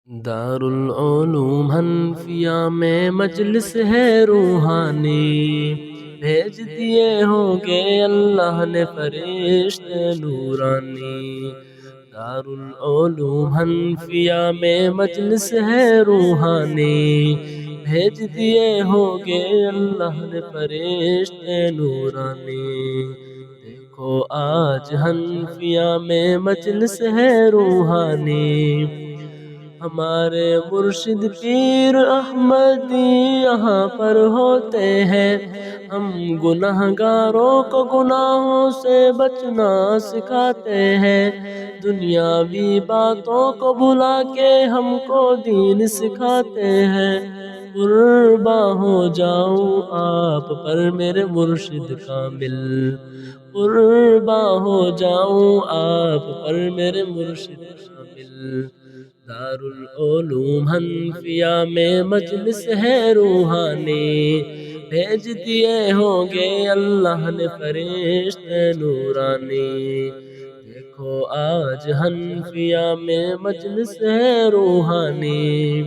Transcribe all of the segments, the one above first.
دارالعلوم حنفیہ میں مجلس ہے روحانی، بھیج دیے ہوں گے اللہ نے فرشتے نورانی۔ دارالعلوم حنفیہ میں مجلس ہے روحانی، بھیج دیے ہوں گے اللہ نے فرشتے نورانی۔ دیکھو آج حنفیہ میں مجلس ہے روحانی، ہمارے مرشد پیر احمدی یہاں پر ہوتے ہیں، ہم گنہگاروں کو گناہوں سے بچنا سکھاتے ہیں، دنیاوی باتوں کو بھلا کے ہم کو دین سکھاتے ہیں۔ قرباں ہو جاؤں آپ پر میرے مرشد کامل، قرباں ہو جاؤں آپ پر میرے مرشد کامل۔ دارالعلوم حنفیہ میں مجلس ہے روحانی، بھیج دیے ہوں گے اللہ نے فرشتے نورانی۔ دیکھو آج حنفیہ میں مجلس ہے روحانی،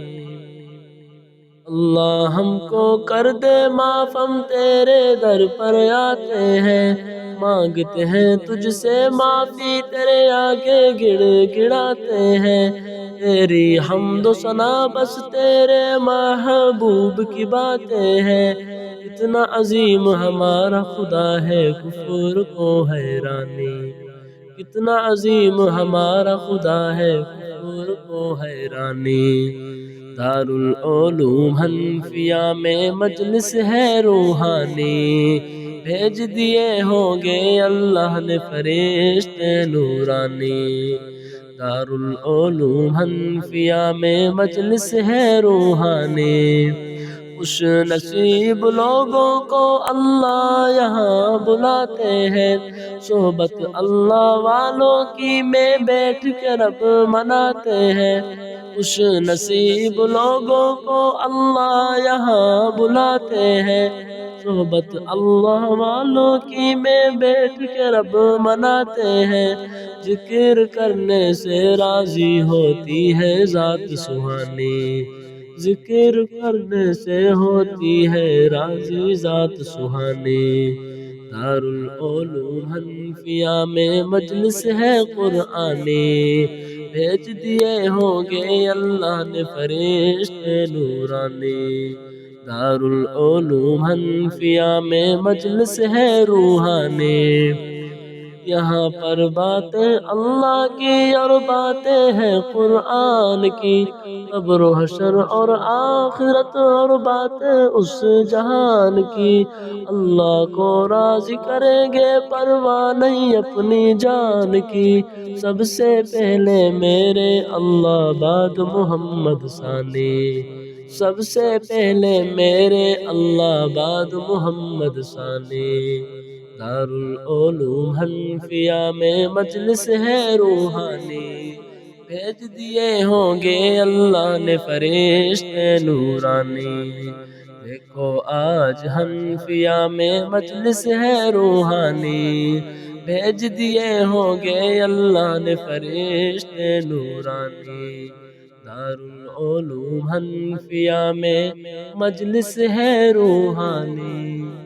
اللہ ہم کو کر دے معاف، ہم تیرے در پر آتے ہیں، مانگتے ہیں تجھ سے معافی، تیرے آگے گڑ گڑاتے ہیں، تیری حمد و ثنا بس تیرے محبوب کی باتیں ہیں، اتنا عظیم ہمارا خدا ہے کفر کو حیرانی، کتنا عظیم ہمارا خدا ہے کفر کو حیرانی۔ دارالعلوم حنفیہ میں مجلس ہے روحانی، بھیج دیے ہوں گے اللہ نے فرشتے نورانی۔ دارالعلوم حنفیہ میں مجلس ہے روحانی، خوش نصیب لوگوں کو اللہ یہاں بلاتے ہیں، صحبت اللہ والوں کی میں بیٹھ کے رب مناتے ہیں، خوش نصیب لوگوں کو اللہ یہاں بلاتے ہیں، صحبت اللہ والوں کی میں بیٹھ کے رب مناتے ہیں، ذکر کرنے سے راضی ہوتی ہے ذات سبحانی، ذکر کرنے سے ہوتی ہے راضی ذات سبحانی۔ دارالعلوم حنفیہ میں مجلس ہے قرآنی، بھیج دیے ہوں گے اللہ نے فرشتے نورانی۔ دارالعلوم حنفیہ میں مجلس ہے روحانی، یہاں پر باتیں اللہ کی اور باتیں ہیں قرآن کی، قبر و حشر اور آخرت اور باتیں اس جہان کی، اللہ کو راضی کریں گے پرواہ نہیں اپنی جان کی، سب سے پہلے میرے اللہ بعد محمد ثانی، سب سے پہلے میرے اللہ بعد محمد ثانی۔ دارالعلوم حنفیہ میں مجلس ہے روحانی، بھیج دیے ہوں گے اللہ نے فرشتے نورانی۔ دیکھو آج حنفیہ میں مجلس ہے روحانی، بھیج دیے ہوں گے اللہ نے فرشتے نورانی۔ دارالعلوم حنفیہ میں مجلس ہے روحانی۔